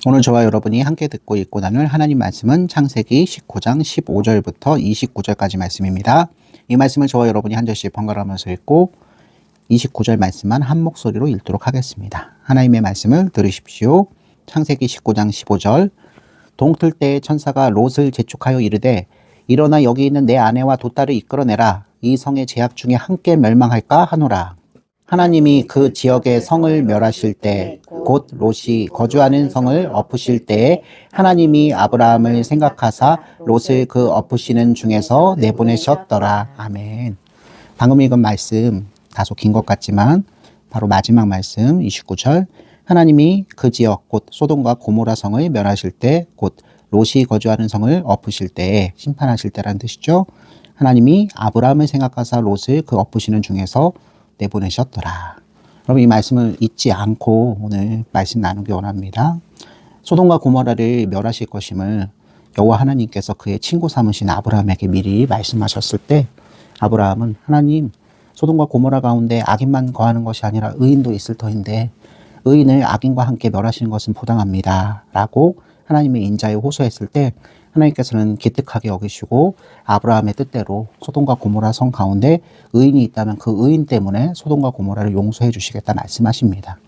오늘 저와 여러분이 함께 듣고 읽고 나눌 하나님 말씀은 창세기 19장 15절부터 29절까지 말씀입니다. 이 말씀을 저와 여러분이 한 절씩 번갈아가면서 읽고 29절 말씀만 한 목소리로 읽도록 하겠습니다. 하나님의 말씀을 들으십시오. 창세기 19장 15절. 동틀 때에 천사가 롯을 재촉하여 이르되 일어나 여기 있는 내 아내와 두 딸을 이끌어내라. 이 성의 죄악 중에 함께 멸망할까 하노라. 하나님이 그 지역의 성을 멸하실 때, 곧 롯이 거주하는 성을 엎으실 때에 하나님이 아브라함을 생각하사 롯을 그 엎으시는 중에서 내보내셨더라. 아멘. 방금 읽은 말씀 다소 긴 것 같지만 바로 마지막 말씀 29절. 하나님이 그 지역 곧 소돔과 고모라 성을 멸하실 때, 곧 롯이 거주하는 성을 엎으실 때에, 심판하실 때라는 뜻이죠. 하나님이 아브라함을 생각하사 롯을 그 엎으시는 중에서 내보내셨더라. 여러분, 이 말씀을 잊지 않고 오늘 말씀 나누기 원합니다. 소돔과 고모라를 멸하실 것임을 여호와 하나님께서 그의 친구 삼으신 아브라함에게 미리 말씀하셨을 때, 아브라함은 하나님, 소돔과 고모라 가운데 악인만 거하는 것이 아니라 의인도 있을 터인데 의인을 악인과 함께 멸하시는 것은 부당합니다 라고 하나님의 인자에 호소했을 때, 하나님께서는 기특하게 여기시고 아브라함의 뜻대로 소돔과 고모라 성 가운데 의인이 있다면 그 의인 때문에 소돔과 고모라를 용서해 주시겠다 말씀하십니다.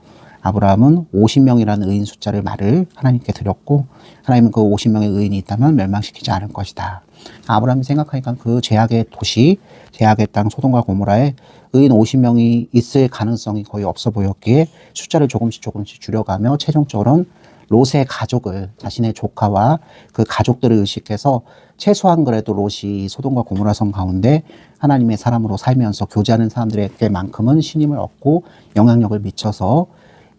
아브라함은 50명이라는 의인 숫자를 말을 하나님께 드렸고, 하나님은 그 50명의 의인이 있다면 멸망시키지 않을 것이다. 아브라함이 생각하니까 그 죄악의 도시, 죄악의 땅 소돔과 고모라에 의인 50명이 있을 가능성이 거의 없어 보였기에 숫자를 조금씩 줄여가며 최종적으로는 롯의 가족을, 자신의 조카와 그 가족들을 의식해서 최소한 그래도 롯이 소돔과 고모라 성 가운데 하나님의 사람으로 살면서 교제하는 사람들에게만큼은 신임을 얻고 영향력을 미쳐서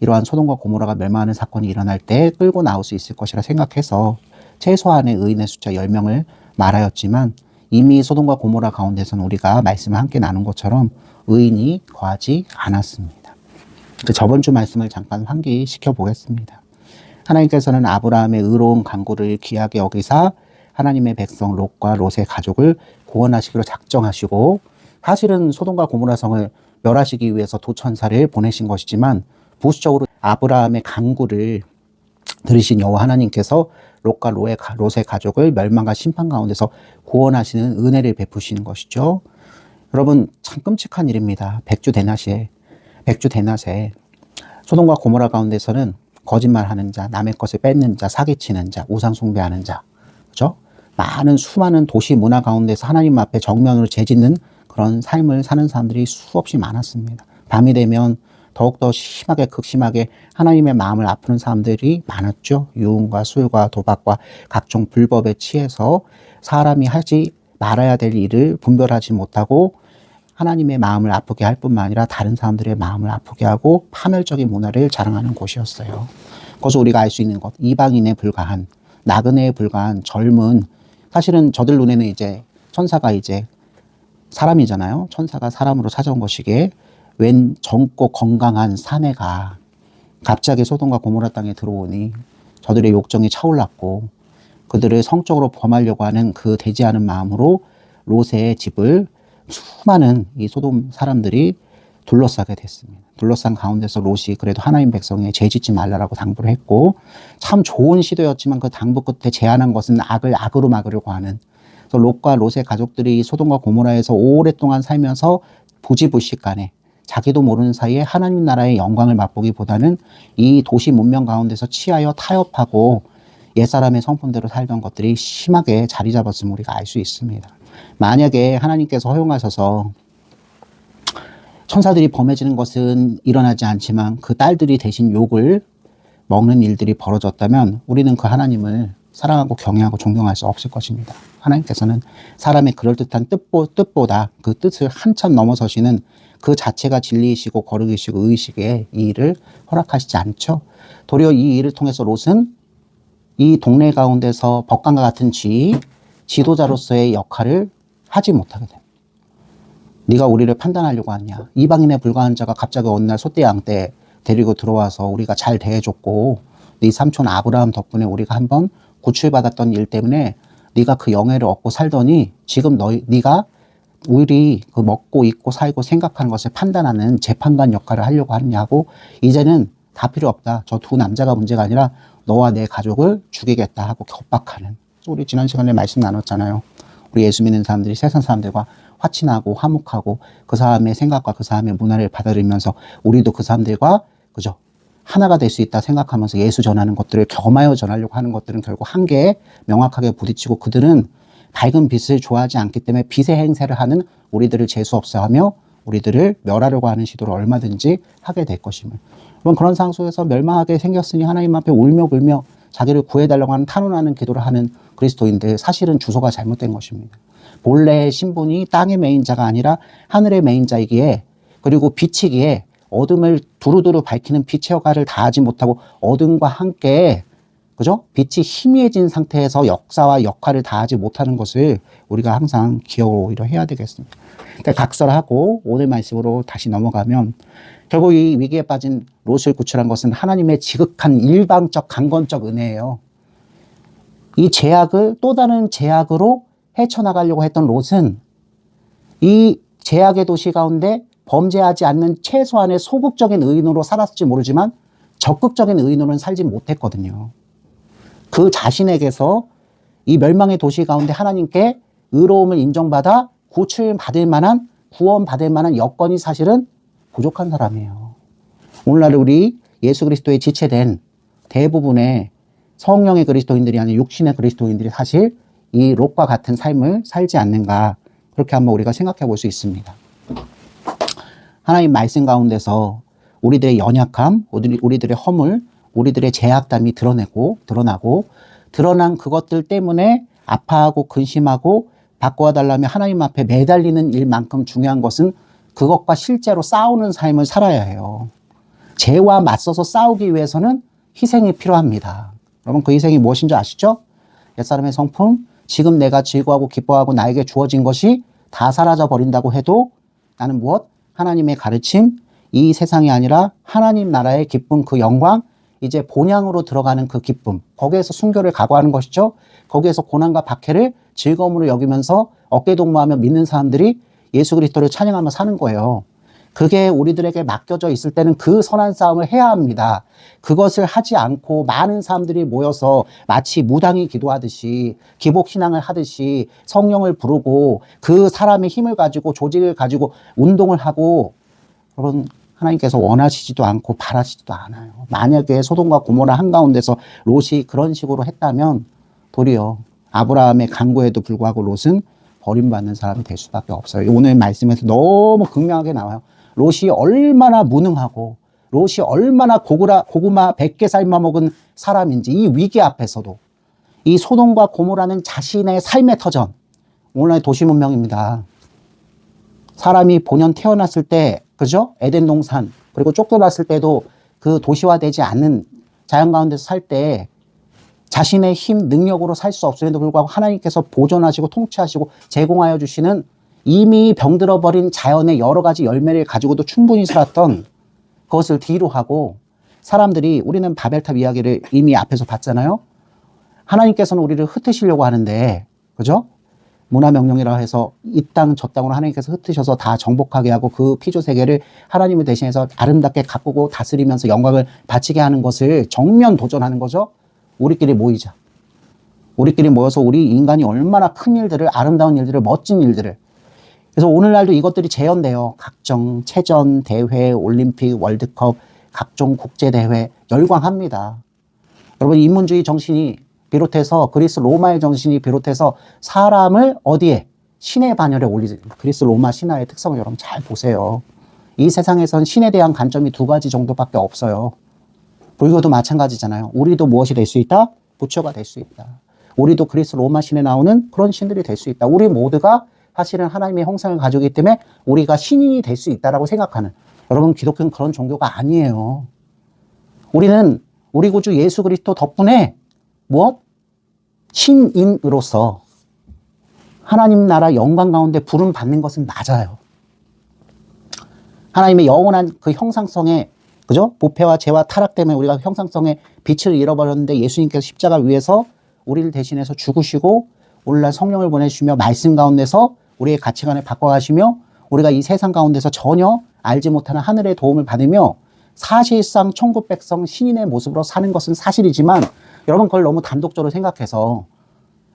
이러한 소돔과 고모라가 멸망하는 사건이 일어날 때 끌고 나올 수 있을 것이라 생각해서 최소한의 의인의 숫자 10명을 말하였지만, 이미 소돔과 고모라 가운데서는 우리가 말씀을 함께 나눈 것처럼 의인이 거하지 않았습니다. 저번 주 말씀을 잠깐 환기시켜 보겠습니다. 하나님께서는 아브라함의 의로운 간구를 귀하게 여기사 하나님의 백성 롯과 롯의 가족을 구원하시기로 작정하시고, 사실은 소돔과 고모라 성을 멸하시기 위해서 도천사를 보내신 것이지만 부수적으로 아브라함의 간구를 들으신 여호와 하나님께서 롯과 롯의 가족을 멸망과 심판 가운데서 구원하시는 은혜를 베푸시는 것이죠. 여러분, 참 끔찍한 일입니다. 백주대낮에 소돔과 고모라 가운데서는 거짓말하는 자, 남의 것을 뺏는 자, 사기치는 자, 우상 숭배하는 자, 그죠? 수많은 도시 문화 가운데서 하나님 앞에 정면으로 재짓는 그런 삶을 사는 사람들이 수없이 많았습니다. 밤이 되면 더욱더 심하게, 극심하게 하나님의 마음을 아프는 사람들이 많았죠. 유흥과 술과 도박과 각종 불법에 취해서 사람이 하지 말아야 될 일을 분별하지 못하고 하나님의 마음을 아프게 할 뿐만 아니라 다른 사람들의 마음을 아프게 하고 파멸적인 문화를 자랑하는 곳이었어요. 그래서 우리가 알 수 있는 것, 이방인에 불과한, 나그네에 불과한 젊은, 사실은 저들 눈에는 이제 천사가 이제 사람이잖아요. 천사가 사람으로 찾아온 것이기에 웬 젊고 건강한 사내가 갑자기 소돔과 고모라 땅에 들어오니 저들의 욕정이 차올랐고, 그들을 성적으로 범하려고 하는 그 되지 않은 마음으로 롯의 집을 수많은 이 소돔 사람들이 둘러싸게 됐습니다. 둘러싼 가운데서 롯이 그래도 하나님 백성에 죄짓지 말라라고 당부를 했고, 참 좋은 시도였지만 그 당부 끝에 제안한 것은 악을 악으로 막으려고 하는, 그래서 롯과 롯의 가족들이 소돔과 고모라에서 오랫동안 살면서 부지불식간에 자기도 모르는 사이에 하나님 나라의 영광을 맛보기보다는 이 도시 문명 가운데서 취하여 타협하고 옛사람의 성품대로 살던 것들이 심하게 자리 잡았음을 우리가 알 수 있습니다. 만약에 하나님께서 허용하셔서 천사들이 범해지는 것은 일어나지 않지만 그 딸들이 대신 욕을 먹는 일들이 벌어졌다면 우리는 그 하나님을 사랑하고 경외하고 존경할 수 없을 것입니다. 하나님께서는 사람의 그럴듯한 뜻보다 그 뜻을 한참 넘어서시는 그 자체가 진리이시고 거룩이시고 의이시기에 이 일을 허락하시지 않죠. 도리어 이 일을 통해서 롯은 이 동네 가운데서 법관과 같은 지도자로서의 역할을 하지 못하게 됩니다. 네가 우리를 판단하려고 하냐. 이방인에 불과한 자가 갑자기 어느 날 소떼 양떼 데리고 들어와서 우리가 잘 대해줬고 네 삼촌 아브라함 덕분에 우리가 한번 구출받았던 일 때문에 네가 그 영예를 얻고 살더니 지금 네가 우리 그 먹고 입고 살고 생각하는 것을 판단하는 재판관 역할을 하려고 하느냐고, 이제는 다 필요 없다. 저 두 남자가 문제가 아니라 너와 내 가족을 죽이겠다 하고 협박하는. 우리 지난 시간에 말씀 나눴잖아요. 우리 예수 믿는 사람들이 세상 사람들과 화친하고 화목하고 그 사람의 생각과 그 사람의 문화를 받아들이면서 우리도 그 사람들과 그죠? 하나가 될 수 있다 생각하면서 예수 전하는 것들을 겸하여 전하려고 하는 것들은 결국 한계에 명확하게 부딪히고 그들은 밝은 빛을 좋아하지 않기 때문에 빛의 행세를 하는 우리들을 재수없어하며 우리들을 멸하려고 하는 시도를 얼마든지 하게 될 것임을. 그럼 그런 상황 속에서 멸망하게 생겼으니 하나님 앞에 울며 불며 자기를 구해달라고 하는 탄원하는 기도를 하는 그리스도인들 사실은 주소가 잘못된 것입니다. 본래의 신분이 땅의 메인자가 아니라 하늘의 메인자이기에 그리고 빛이기에 어둠을 두루두루 밝히는 빛의 역할을 다하지 못하고 어둠과 함께 그죠? 빛이 희미해진 상태에서 역사와 역할을 다하지 못하는 것을 우리가 항상 기억을 해야 되겠습니다. 그러니까 각설하고 오늘 말씀으로 다시 넘어가면 결국 이 위기에 빠진 롯을 구출한 것은 하나님의 지극한 일방적 강권적 은혜예요. 이 제약을 또 다른 제약으로 헤쳐나가려고 했던 롯은 이 제약의 도시 가운데 범죄하지 않는 최소한의 소극적인 의인으로 살았을지 모르지만 적극적인 의인으로는 살지 못했거든요. 그 자신에게서 이 멸망의 도시 가운데 하나님께 의로움을 인정받아 구출받을 만한 구원받을 만한 여건이 사실은 부족한 사람이에요. 오늘날 우리 예수 그리스도에 지체된 대부분의 성령의 그리스도인들이 아닌 육신의 그리스도인들이 사실 이 롯과 같은 삶을 살지 않는가 그렇게 한번 우리가 생각해 볼 수 있습니다. 하나님 말씀 가운데서 우리들의 연약함, 우리들의 허물, 우리들의 제약담이 드러나고 드러난 그것들 때문에 아파하고 근심하고 바꿔달라며 하나님 앞에 매달리는 일만큼 중요한 것은 그것과 실제로 싸우는 삶을 살아야 해요. 죄와 맞서서 싸우기 위해서는 희생이 필요합니다. 여러분 그 희생이 무엇인 줄 아시죠? 옛사람의 성품, 지금 내가 즐거워하고 기뻐하고 나에게 주어진 것이 다 사라져 버린다고 해도 나는 무엇? 하나님의 가르침, 이 세상이 아니라 하나님 나라의 기쁨, 그 영광, 이제 본향으로 들어가는 그 기쁨, 거기에서 순교를 각오하는 것이죠. 거기에서 고난과 박해를 즐거움으로 여기면서 어깨동무하며 믿는 사람들이 예수 그리스도를 찬양하며 사는 거예요. 그게 우리들에게 맡겨져 있을 때는 그 선한 싸움을 해야 합니다. 그것을 하지 않고 많은 사람들이 모여서 마치 무당이 기도하듯이 기복신앙을 하듯이 성령을 부르고 그 사람의 힘을 가지고 조직을 가지고 운동을 하고 여러분 하나님께서 원하시지도 않고 바라시지도 않아요. 만약에 소돔과 고모라 한가운데서 롯이 그런 식으로 했다면 도리어 아브라함의 간구에도 불구하고 롯은 버림받는 사람이 될 수밖에 없어요. 오늘 말씀에서 너무 극명하게 나와요. 롯이 얼마나 무능하고 롯이 얼마나 고구마 100개 삶아 먹은 사람인지 이 위기 앞에서도 이 소돔과 고모라는 자신의 삶의 터전, 오늘날 도시 문명입니다. 사람이 본연 태어났을 때 그죠? 에덴 동산 그리고 쫓겨났을 때도 그 도시화되지 않는 자연 가운데서 살 때 자신의 힘, 능력으로 살 수 없음에도 불구하고 하나님께서 보존하시고 통치하시고 제공하여 주시는 이미 병들어 버린 자연의 여러 가지 열매를 가지고도 충분히 살았던 그것을 뒤로 하고 사람들이 우리는 바벨탑 이야기를 이미 앞에서 봤잖아요. 하나님께서는 우리를 흩으시려고 하는데 그죠? 문화명령이라 해서 이 땅 저 땅으로 하나님께서 흩으셔서 다 정복하게 하고 그 피조 세계를 하나님을 대신해서 아름답게 가꾸고 다스리면서 영광을 바치게 하는 것을 정면 도전하는 거죠. 우리끼리 모이자. 우리끼리 모여서 우리 인간이 얼마나 큰 일들을 아름다운 일들을 멋진 일들을 그래서 오늘날도 이것들이 재현돼요. 각종 체전, 대회, 올림픽, 월드컵, 각종 국제대회 열광합니다. 여러분 인문주의 정신이 비롯해서 그리스 로마의 정신이 비롯해서 사람을 어디에? 신의 반열에 올리지. 그리스 로마 신화의 특성을 여러분 잘 보세요. 이 세상에선 신에 대한 관점이 두 가지 정도밖에 없어요. 불교도 마찬가지잖아요. 우리도 무엇이 될 수 있다? 부처가 될 수 있다. 우리도 그리스 로마 신에 나오는 그런 신들이 될 수 있다. 우리 모두가 사실은 하나님의 형상을 가지고 있기 때문에 우리가 신인이 될 수 있다라고 생각하는 여러분 기독교는 그런 종교가 아니에요. 우리는 우리 구주 예수 그리스도 덕분에 무엇? 신인으로서 하나님 나라 영광 가운데 부름 받는 것은 맞아요. 하나님의 영원한 그 형상성에 그죠? 부패와 죄와 타락 때문에 우리가 형상성의 빛을 잃어버렸는데 예수님께서 십자가 위에서 우리를 대신해서 죽으시고 오늘날 성령을 보내주시며 말씀 가운데서 우리의 가치관을 바꿔가시며 우리가 이 세상 가운데서 전혀 알지 못하는 하늘의 도움을 받으며 사실상 천국 백성 신인의 모습으로 사는 것은 사실이지만 여러분 그걸 너무 단독적으로 생각해서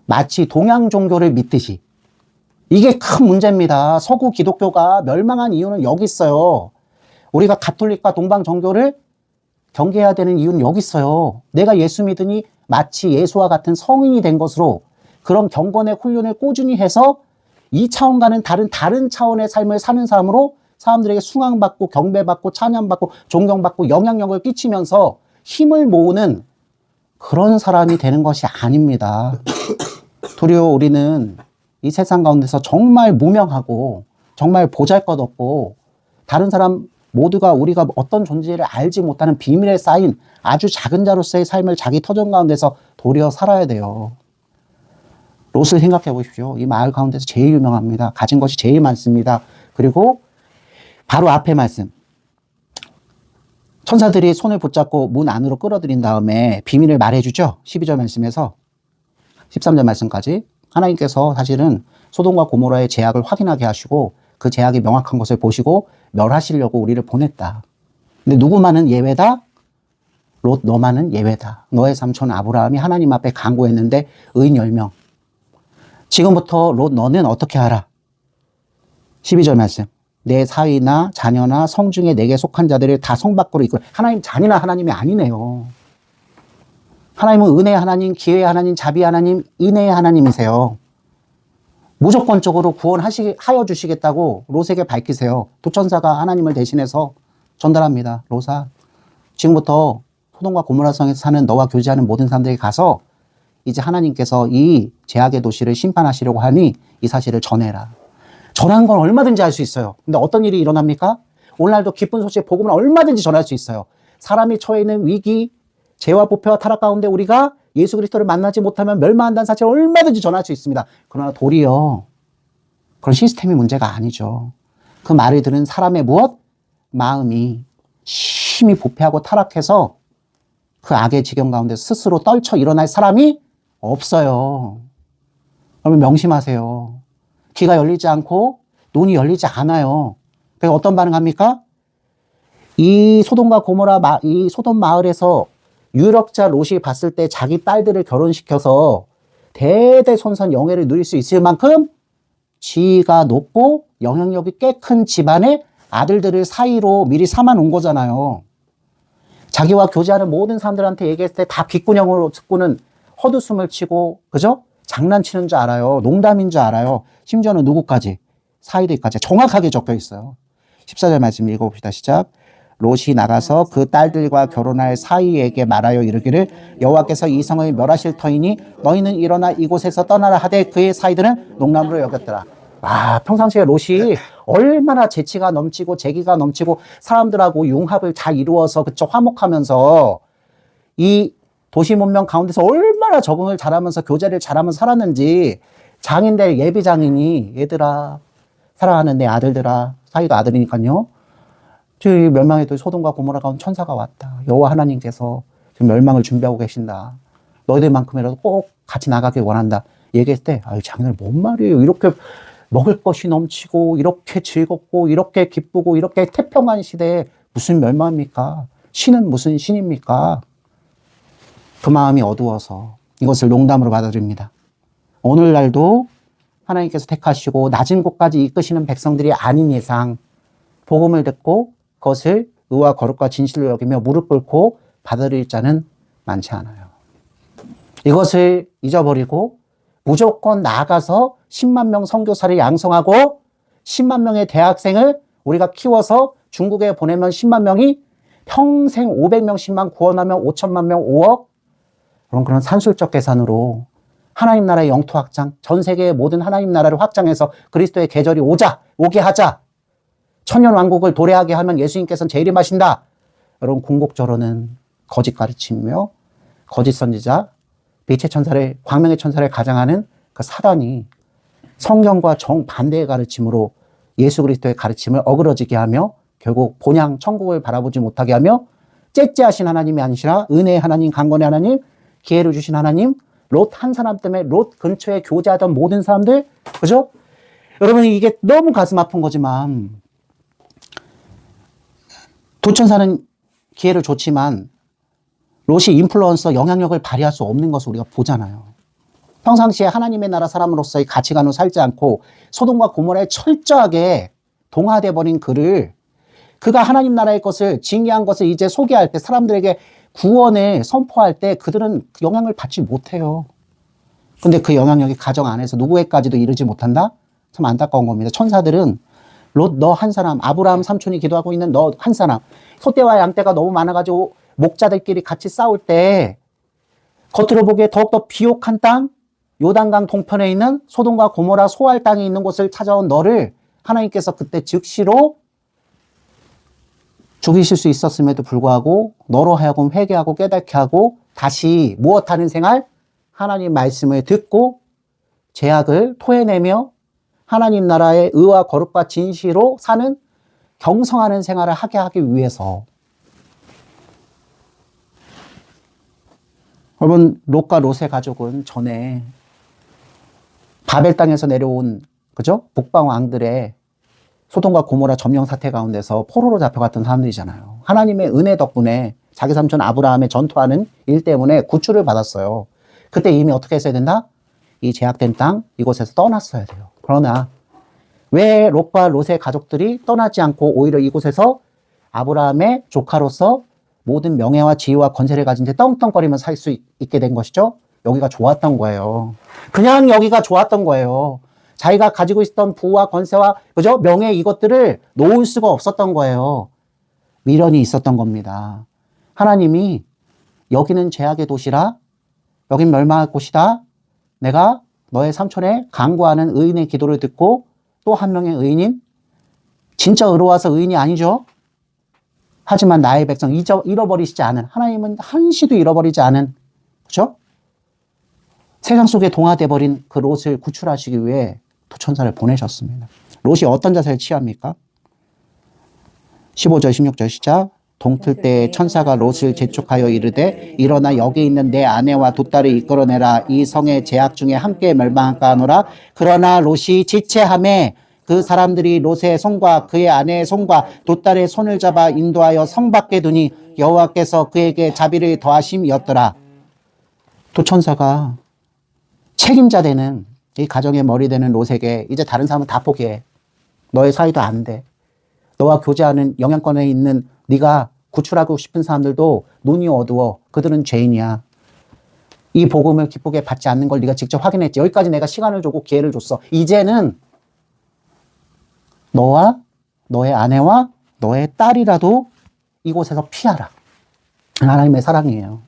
마치 동양 종교를 믿듯이 이게 큰 문제입니다. 서구 기독교가 멸망한 이유는 여기 있어요. 우리가 가톨릭과 동방 정교를 경계해야 되는 이유는 여기 있어요. 내가 예수 믿으니 마치 예수와 같은 성인이 된 것으로 그런 경건의 훈련을 꾸준히 해서 이 차원과는 다른 차원의 삶을 사는 사람으로 사람들에게 숭앙받고 경배받고 찬양받고 존경받고 영향력을 끼치면서 힘을 모으는 그런 사람이 되는 것이 아닙니다. 도리어 우리는 이 세상 가운데서 정말 무명하고 정말 보잘것없고 다른 사람 모두가 우리가 어떤 존재를 알지 못하는 비밀에 쌓인 아주 작은 자로서의 삶을 자기 터전 가운데서 도리어 살아야 돼요. 롯을 생각해 보십시오. 이 마을 가운데서 제일 유명합니다. 가진 것이 제일 많습니다. 그리고 바로 앞에 말씀. 천사들이 손을 붙잡고 문 안으로 끌어들인 다음에 비밀을 말해주죠. 12절 말씀에서 13절 말씀까지. 하나님께서 사실은 소돔과 고모라의 제약을 확인하게 하시고 그 제약이 명확한 것을 보시고 멸하시려고 우리를 보냈다. 근데 누구만은 예외다? 롯 너만은 예외다. 너의 삼촌 아브라함이 하나님 앞에 간구했는데 의인 10명. 지금부터 롯 너는 어떻게 하라? 12절 말씀. 내 사위나 자녀나 성중에 내게 속한 자들을 다 성 밖으로 이끌어. 하나님 잔인한 하나님이 아니네요. 하나님은 은혜의 하나님, 기회의 하나님, 자비의 하나님, 인애의 하나님이세요. 무조건적으로 구원하여 주시겠다고 롯에게 밝히세요. 도천사가 하나님을 대신해서 전달합니다. 롯아, 지금부터 소돔과 고모라 성에서 사는 너와 교제하는 모든 사람들에게 가서 이제 하나님께서 이 죄악의 도시를 심판하시려고 하니 이 사실을 전해라. 전한 건 얼마든지 할 수 있어요. 근데 어떤 일이 일어납니까? 오늘날도 기쁜 소식, 복음을 얼마든지 전할 수 있어요. 사람이 처해 있는 위기, 죄와 부패와 타락 가운데 우리가 예수 그리스도를 만나지 못하면 멸망한다는 사실을 얼마든지 전할 수 있습니다. 그러나 도리어 그런 시스템이 문제가 아니죠. 그 말을 들은 사람의 무엇? 마음이 심히 부패하고 타락해서 그 악의 지경 가운데 스스로 떨쳐 일어날 사람이 없어요. 여러분 명심하세요. 귀가 열리지 않고 눈이 열리지 않아요. 그래서 어떤 반응합니까? 이 소돔과 고모라 이 소돔 마을에서 유력자 롯이 봤을 때 자기 딸들을 결혼시켜서 대대손손 영예를 누릴 수 있을 만큼 지위가 높고 영향력이 꽤 큰 집안의 아들들을 사이로 미리 삼아놓은 거잖아요. 자기와 교제하는 모든 사람들한테 얘기했을 때 다 귓구녕으로 듣고는 헛웃음을 치고, 그죠? 장난치는 줄 알아요. 농담인 줄 알아요. 심지어는 누구까지? 사이들까지 정확하게 적혀 있어요. 14절 말씀 읽어봅시다. 시작. 롯이 나가서 그 딸들과 결혼할 사이에게 말하여 이르기를 여호와께서 이 성을 멸하실 터이니 너희는 일어나 이곳에서 떠나라 하되 그의 사이들은 농담으로 여겼더라. 와, 평상시에 롯이 얼마나 재치가 넘치고 재기가 넘치고 사람들하고 융합을 잘 이루어서 그쪽 화목하면서 이 도시 문명 가운데서 얼마나 적응을 잘하면서 교제를 잘하면서 살았는지 장인들 예비 장인이 얘들아 사랑하는 내 아들들아 사이도 아들이니까요. 지금 멸망해도 소돔과 고모라 가운데 천사가 왔다. 여호와 하나님께서 지금 멸망을 준비하고 계신다. 너희들만큼이라도 꼭 같이 나가길 원한다. 얘기했을 때 아유 장인을 뭔 말이에요. 이렇게 먹을 것이 넘치고 이렇게 즐겁고 이렇게 기쁘고 이렇게 태평한 시대에 무슨 멸망입니까? 신은 무슨 신입니까? 그 마음이 어두워서 이것을 농담으로 받아들입니다. 오늘날도 하나님께서 택하시고 낮은 곳까지 이끄시는 백성들이 아닌 이상 복음을 듣고 그것을 의와 거룩과 진실로 여기며 무릎 꿇고 받아들일 자는 많지 않아요. 이것을 잊어버리고 무조건 나아가서 10만 명 선교사를 양성하고 10만 명의 대학생을 우리가 키워서 중국에 보내면 10만 명이 평생 500명씩만 구원하면 5천만 명 5억 그런 산술적 계산으로 하나님 나라의 영토 확장, 전 세계의 모든 하나님 나라를 확장해서 그리스도의 계절이 오게 하자. 천년 왕국을 도래하게 하면 예수님께서는 재림하신다. 여러분 궁극적으로는 거짓 가르치며 거짓 선지자, 빛의 천사를 광명의 천사를 가장하는 그 사단이 성경과 정반대의 가르침으로 예수 그리스도의 가르침을 어그러지게 하며 결국 본향 천국을 바라보지 못하게 하며 째째하신 하나님이 아니시라 은혜의 하나님, 강권의 하나님, 기회를 주신 하나님, 롯 한 사람 때문에 롯 근처에 교제하던 모든 사람들, 그죠? 여러분 이게 너무 가슴 아픈 거지만 도천사는 기회를 줬지만 롯이 인플루언서 영향력을 발휘할 수 없는 것을 우리가 보잖아요. 평상시에 하나님의 나라 사람으로서의 가치관으로 살지 않고 소돔과 고모라에 철저하게 동화돼 버린 그를, 그가 하나님 나라의 것을, 징계한 것을 이제 소개할 때, 사람들에게 구원을 선포할 때 그들은 영향을 받지 못해요. 근데 그 영향력이 가정 안에서 누구에까지도 이르지 못한다? 참 안타까운 겁니다. 천사들은 롯 너 한 사람, 아브라함 삼촌이 기도하고 있는 너 한 사람, 소떼와 양떼가 너무 많아가지고 목자들끼리 같이 싸울 때 겉으로 보기에 더욱더 비옥한 땅, 요단강 동편에 있는 소돔과 고모라 소알 땅에 있는 곳을 찾아온 너를 하나님께서 그때 즉시로 죽이실 수 있었음에도 불구하고 너로 하여금 회개하고 깨닫게 하고 다시 무엇하는 생활? 하나님 말씀을 듣고 죄악을 토해내며 하나님 나라의 의와 거룩과 진실로 사는 경성하는 생활을 하게 하기 위해서. 여러분, 롯과 롯의 가족은 전에 바벨 땅에서 내려온, 그죠? 북방 왕들의 소돔과 고모라 점령 사태 가운데서 포로로 잡혀갔던 사람들이잖아요. 하나님의 은혜 덕분에 자기 삼촌 아브라함의 전투하는 일 때문에 구출을 받았어요. 그때 이미 어떻게 했어야 된다? 이 제약된 땅, 이곳에서 떠났어야 돼요. 그러나 왜 롯과 롯의 가족들이 떠나지 않고 오히려 이곳에서 아브라함의 조카로서 모든 명예와 지위와 권세를 가진 채 떵떵거리면서 살 수 있게 된 것이죠? 여기가 좋았던 거예요. 그냥 여기가 좋았던 거예요. 자기가 가지고 있었던 부와 권세와, 그죠? 명예, 이것들을 놓을 수가 없었던 거예요. 미련이 있었던 겁니다. 하나님이 여기는 죄악의 도시라, 여긴 멸망할 곳이다. 내가 너의 삼촌의 간구하는 의인의 기도를 듣고 또 한 명의 의인인, 진짜 의로워서 의인이 아니죠. 하지만 나의 백성 잃어버리시지 않은, 하나님은 한시도 잃어버리지 않은, 그죠? 세상 속에 동화돼 버린 그 롯을 구출하시기 위해 도천사를 보내셨습니다. 롯이 어떤 자세를 취합니까? 15절 16절 시작. 동틀 때 천사가 롯을 재촉하여 이르되 일어나 여기 있는 내 아내와 두 딸을 이끌어내라. 이 성의 죄악 중에 함께 멸망할까 하노라. 그러나 롯이 지체하매 그 사람들이 롯의 손과 그의 아내의 손과 두 딸의 손을 잡아 인도하여 성 밖에 두니 여호와께서 그에게 자비를 더하심이었더라. 도천사가 책임자 되는, 이 가정의 머리 되는 롯에게 이제 다른 사람은 다 포기해. 너의 사이도 안 돼. 너와 교제하는 영향권에 있는 네가 구출하고 싶은 사람들도 눈이 어두워. 그들은 죄인이야. 이 복음을 기쁘게 받지 않는 걸 네가 직접 확인했지. 여기까지 내가 시간을 주고 기회를 줬어. 이제는 너와 너의 아내와 너의 딸이라도 이곳에서 피하라. 하나님의 사랑이에요.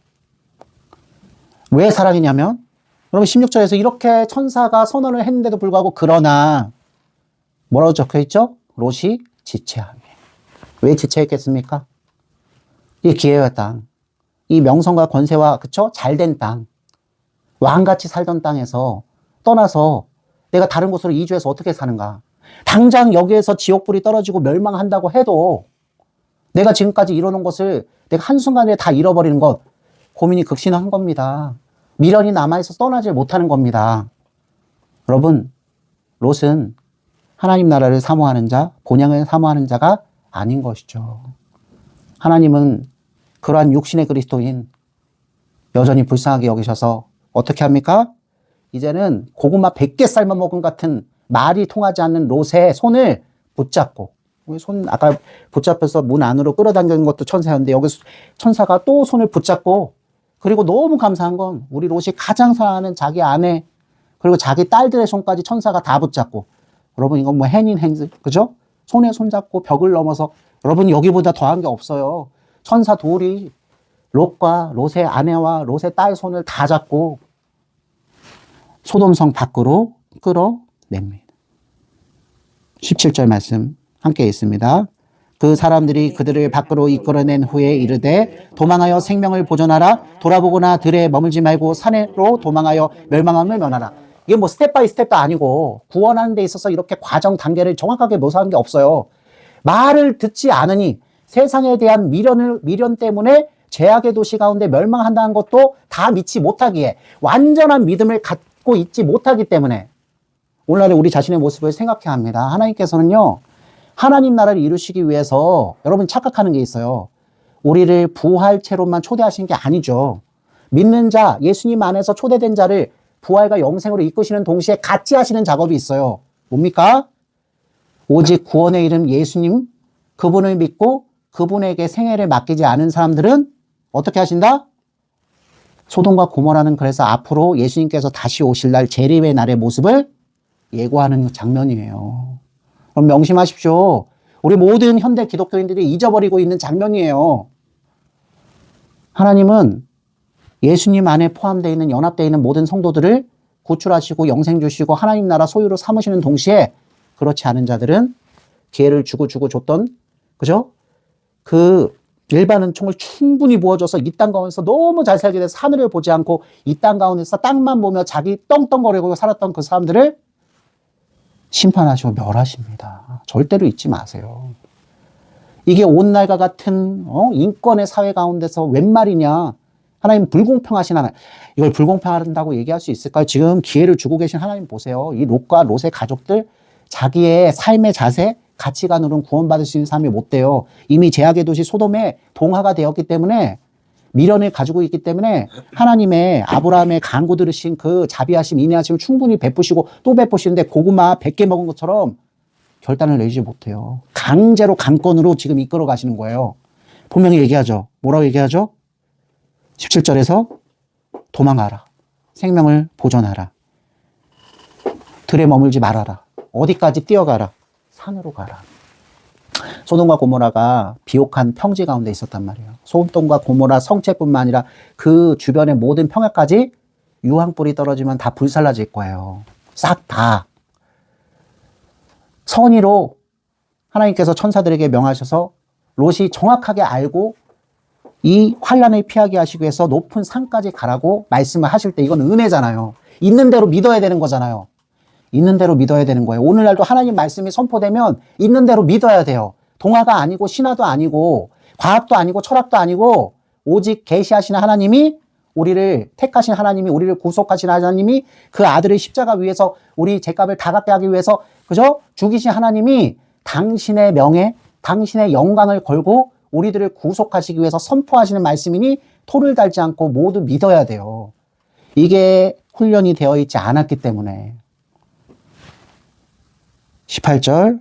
왜 사랑이냐면, 여러분 16절에서 이렇게 천사가 선언을 했는데도 불구하고 그러나 뭐라고 적혀있죠? 롯이 지체하며. 왜 지체했겠습니까? 이 기회의 땅, 이 명성과 권세와, 그쵸? 잘된 땅, 왕같이 살던 땅에서 떠나서 내가 다른 곳으로 이주해서 어떻게 사는가? 당장 여기에서 지옥불이 떨어지고 멸망한다고 해도 내가 지금까지 이뤄놓은 것을 내가 한순간에 다 잃어버리는 것, 고민이 극심한 겁니다. 미련이 남아있어서 떠나질 못하는 겁니다. 여러분, 롯은 하나님 나라를 사모하는 자, 본향을 사모하는 자가 아닌 것이죠. 하나님은 그러한 육신의 그리스도인 여전히 불쌍하게 여기셔서 어떻게 합니까? 이제는 고구마 100개 삶아 먹은 같은 말이 통하지 않는 롯의 손을 붙잡고, 손 아까 붙잡혀서 문 안으로 끌어당기는 것도 천사였는데 여기 천사가 또 손을 붙잡고, 그리고 너무 감사한 건 우리 롯이 가장 사랑하는 자기 아내 그리고 자기 딸들의 손까지 천사가 다 붙잡고, 여러분 이건 뭐 행인 행세, 그죠? 손에 손잡고 벽을 넘어서, 여러분 여기보다 더한 게 없어요. 천사 둘이 롯과 롯의 아내와 롯의 딸 손을 다 잡고 소돔성 밖으로 끌어냅니다. 17절 말씀 함께 있습니다. 그 사람들이 그들을 밖으로 이끌어낸 후에 이르되 도망하여 생명을 보존하라. 돌아보거나 들에 머물지 말고 산으로 도망하여 멸망함을 면하라. 이게 뭐 스텝 바이 스텝도 아니고 구원하는 데 있어서 이렇게 과정 단계를 정확하게 묘사한 게 없어요. 말을 듣지 않으니 세상에 대한 미련 때문에 죄악의 도시 가운데 멸망한다는 것도 다 믿지 못하기에, 완전한 믿음을 갖고 있지 못하기 때문에 오늘날의 우리 자신의 모습을 생각해야 합니다. 하나님께서는요, 하나님 나라를 이루시기 위해서 여러분 착각하는 게 있어요. 우리를 부활체로만 초대하신 게 아니죠. 믿는 자, 예수님 안에서 초대된 자를 부활과 영생으로 이끄시는 동시에 같이 하시는 작업이 있어요. 뭡니까? 오직 구원의 이름 예수님, 그분을 믿고 그분에게 생애를 맡기지 않은 사람들은 어떻게 하신다? 소돔과 고모라는 그래서 앞으로 예수님께서 다시 오실 날 재림의 날의 모습을 예고하는 장면이에요. 그럼 명심하십시오. 우리 모든 현대 기독교인들이 잊어버리고 있는 장면이에요. 하나님은 예수님 안에 포함되어 있는 연합되어 있는 모든 성도들을 구출하시고 영생 주시고 하나님 나라 소유로 삼으시는 동시에 그렇지 않은 자들은 기회를 주고 줬던 그죠? 그 일반은 총을 충분히 부어줘서 이 땅 가운데서 너무 잘 살게 돼서 하늘을 보지 않고 이 땅 가운데서 땅만 보며 자기 떵떵거리고 살았던 그 사람들을 심판하시고 멸하십니다. 절대로 잊지 마세요. 이게 온날과 같은 인권의 사회 가운데서 웬 말이냐. 하나님 불공평하신 하나님. 이걸 불공평하다고 얘기할 수 있을까요? 지금 기회를 주고 계신 하나님 보세요. 이 롯과 롯의 가족들 자기의 삶의 자세, 가치관으로는 구원받을 수 있는 삶이 못 돼요. 이미 제약의 도시 소돔에 동화가 되었기 때문에 미련을 가지고 있기 때문에 하나님의 아브라함의 간구 들으신 그 자비하심, 인내하심을 충분히 베푸시고 또 베푸시는데 고구마 100개 먹은 것처럼 결단을 내지 못해요. 강제로 강권으로 지금 이끌어 가시는 거예요. 분명히 얘기하죠. 뭐라고 얘기하죠? 17절에서 도망하라. 생명을 보존하라. 들에 머물지 말아라. 어디까지 뛰어가라. 산으로 가라. 소돔과 고모라가 비옥한 평지 가운데 있었단 말이에요. 소돔과 고모라 성체뿐만 아니라 그 주변의 모든 평야까지 유황불이 떨어지면 다 불살라질 거예요. 싹 다. 선의로 하나님께서 천사들에게 명하셔서 롯이 정확하게 알고 이 환란을 피하게 하시기 위해서 높은 산까지 가라고 말씀을 하실 때 이건 은혜잖아요. 있는 대로 믿어야 되는 거잖아요. 있는 대로 믿어야 되는 거예요. 오늘날도 하나님 말씀이 선포되면 있는 대로 믿어야 돼요. 동화가 아니고 신화도 아니고 과학도 아니고 철학도 아니고 오직 계시하시는 하나님이 우리를 택하신 하나님이 우리를 구속하신 하나님이 그 아들의 십자가 위에서 우리 죄값을 다 갚게 하기 위해서 그죠? 죽이신 하나님이 당신의 명예, 당신의 영광을 걸고 우리들을 구속하시기 위해서 선포하시는 말씀이니 토를 달지 않고 모두 믿어야 돼요. 이게 훈련이 되어 있지 않았기 때문에 18절,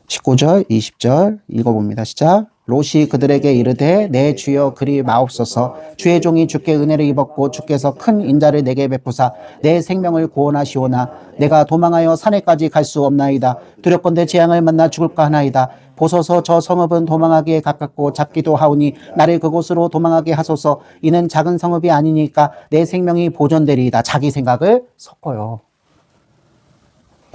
19절, 20절 읽어봅니다. 시작. 롯이 그들에게 이르되 내 주여 그리 마옵소서. 주의 종이 주께 은혜를 입었고 주께서 큰 인자를 내게 베푸사 내 생명을 구원하시오나 내가 도망하여 산에까지 갈 수 없나이다. 두렵건대 재앙을 만나 죽을까 하나이다. 보소서 저 성읍은 도망하기에 가깝고 작기도 하오니 나를 그곳으로 도망하게 하소서. 이는 작은 성읍이 아니니까 내 생명이 보존되리이다. 자기 생각을 섞어요.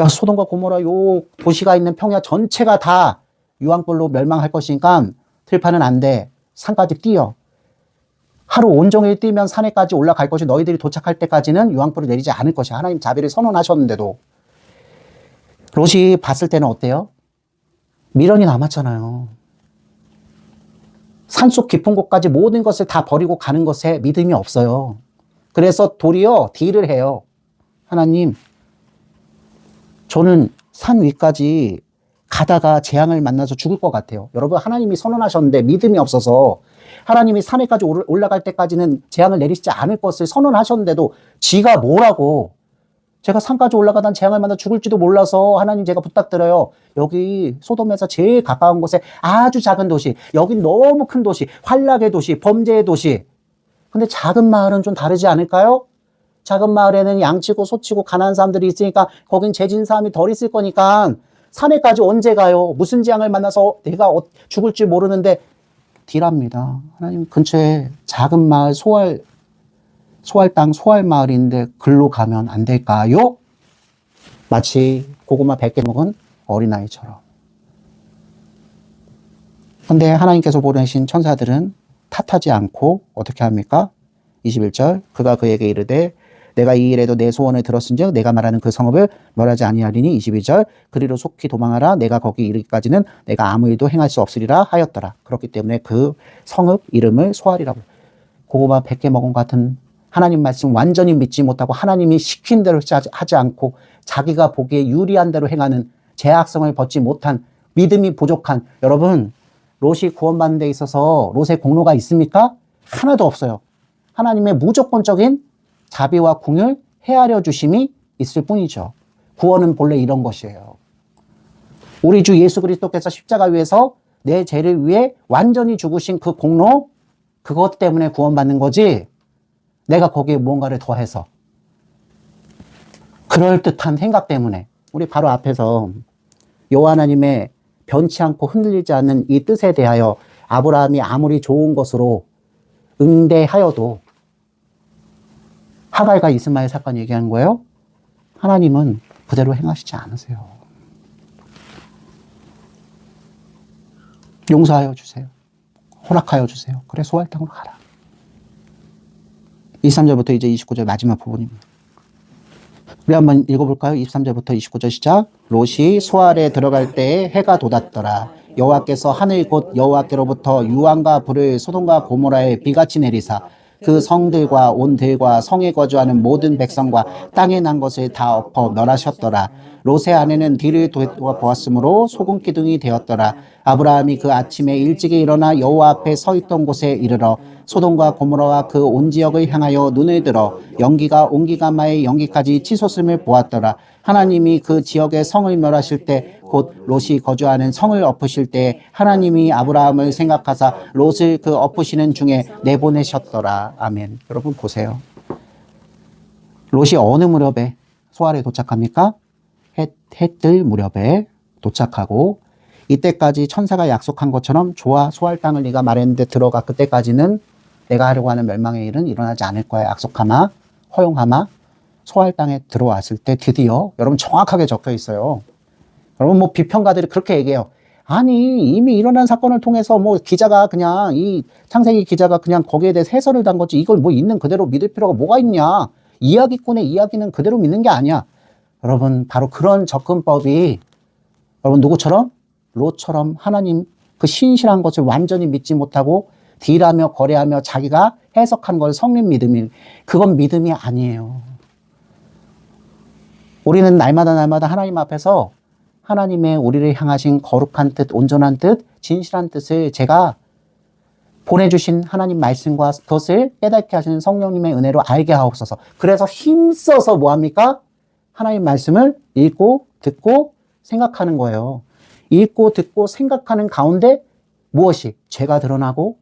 야, 소돔과 고모라 요 도시가 있는 평야 전체가 다 유황불로 멸망할 것이니까 들판은 안 돼. 산까지 뛰어. 하루 온종일 뛰면 산에까지 올라갈 것이 너희들이 도착할 때까지는 유황불을 내리지 않을 것이야. 하나님 자비를 선언하셨는데도. 롯이 봤을 때는 어때요? 미련이 남았잖아요. 산속 깊은 곳까지 모든 것을 다 버리고 가는 것에 믿음이 없어요. 그래서 도리어 딜을 해요. 하나님, 저는 산 위까지 가다가 재앙을 만나서 죽을 것 같아요. 여러분, 하나님이 선언하셨는데 믿음이 없어서 하나님이 산에까지 올라갈 때까지는 재앙을 내리시지 않을 것을 선언하셨는데도 지가 뭐라고 제가 산까지 올라가다 재앙을 만나 죽을지도 몰라서 하나님 제가 부탁드려요. 여기 소돔에서 제일 가까운 곳에 아주 작은 도시, 여긴 너무 큰 도시, 환락의 도시, 범죄의 도시. 근데 작은 마을은 좀 다르지 않을까요? 작은 마을에는 양치고 소치고 가난한 사람들이 있으니까 거긴 죄진 사람이 덜 있을 거니까 산에까지 언제 가요? 무슨 재앙을 만나서 내가 죽을지 모르는데 딜합니다. 하나님 근처에 작은 마을 소활 마을인데 글로 가면 안 될까요? 마치 고구마 100개 먹은 어린아이처럼. 근데 하나님께서 보내신 천사들은 탓하지 않고 어떻게 합니까? 21절 그가 그에게 이르되 내가 이 일에도 내 소원을 들었은즉 내가 말하는 그 성읍을 멸하지 아니하리니 22절 그리로 속히 도망하라 내가 거기 이르기까지는 내가 아무 일도 행할 수 없으리라 하였더라. 그렇기 때문에 그 성읍 이름을 소알이라고. 고구마 100개 먹은 것 같은 하나님 말씀 완전히 믿지 못하고 하나님이 시킨 대로 하지 않고 자기가 보기에 유리한 대로 행하는 죄악성을 벗지 못한 믿음이 부족한 여러분, 롯이 구원받는 데 있어서 롯의 공로가 있습니까? 하나도 없어요. 하나님의 무조건적인 자비와 궁을 헤아려 주심이 있을 뿐이죠. 구원은 본래 이런 것이에요. 우리 주 예수 그리스도께서 십자가 위에서 내 죄를 위해 완전히 죽으신 그 공로, 그것 때문에 구원받는 거지, 내가 거기에 무언가를 더해서 그럴듯한 생각 때문에. 우리 바로 앞에서 여호와 하나님의 변치 않고 흔들리지 않는 이 뜻에 대하여 아브라함이 아무리 좋은 것으로 응대하여도, 하갈과 이스마엘 사건 얘기하는 거예요. 하나님은 그대로 행하시지 않으세요. 용서하여 주세요. 허락하여 주세요. 그래, 소할 땅으로 가라. 23절부터 이제 29절 마지막 부분입니다. 우리 한번 읽어볼까요? 23절부터 29절 시작. 롯이 소알에 들어갈 때에 해가 돋았더라. 여호와께서 하늘 곧 여호와께로부터 유황과 불을 소돔과 고모라에 비같이 내리사 그 성들과 온 들과 성에 거주하는 모든 백성과 땅에 난 것을 다 엎어 멸하셨더라. 롯의 아내는 뒤를 돌아보았으므로 소금 기둥이 되었더라. 아브라함이 그 아침에 일찍이 일어나 여호와 앞에 서 있던 곳에 이르러 소돔과 고모라와 그 온 지역을 향하여 눈을 들어 연기가 온 기가마의 연기까지 치솟음을 보았더라. 하나님이 그 지역의 성을 멸하실 때 곧 롯이 거주하는 성을 엎으실 때 하나님이 아브라함을 생각하사 롯을 그 엎으시는 중에 내보내셨더라. 아멘. 여러분 보세요. 롯이 어느 무렵에 소알에 도착합니까? 해뜰 무렵에 도착하고, 이때까지 천사가 약속한 것처럼 좋아, 소알 땅을 네가 말했는데 들어가. 그때까지는 내가 하려고 하는 멸망의 일은 일어나지 않을 거야. 약속하마, 허용하마. 소알 땅에 들어왔을 때 드디어, 여러분 정확하게 적혀 있어요. 여러분 뭐 비평가들이 그렇게 얘기해요. 아니 이미 일어난 사건을 통해서 뭐 기자가 그냥, 이 창세기 기자가 그냥 거기에 대해서 해설을 단 거지, 이걸 뭐 있는 그대로 믿을 필요가 뭐가 있냐. 이야기꾼의 이야기는 그대로 믿는 게 아니야. 여러분 바로 그런 접근법이, 여러분 누구처럼? 롯처럼 하나님 그 신실한 것을 완전히 믿지 못하고 딜하며 거래하며 자기가 해석한 걸 성린 믿음이, 그건 믿음이 아니에요. 우리는 날마다 하나님 앞에서 하나님의 우리를 향하신 거룩한 뜻, 온전한 뜻, 진실한 뜻을 제가 보내주신 하나님 말씀과 그것을 깨닫게 하시는 성령님의 은혜로 알게 하옵소서. 그래서 힘써서 뭐합니까? 하나님 말씀을 읽고 듣고 생각하는 거예요. 읽고 듣고 생각하는 가운데 무엇이? 죄가 드러나고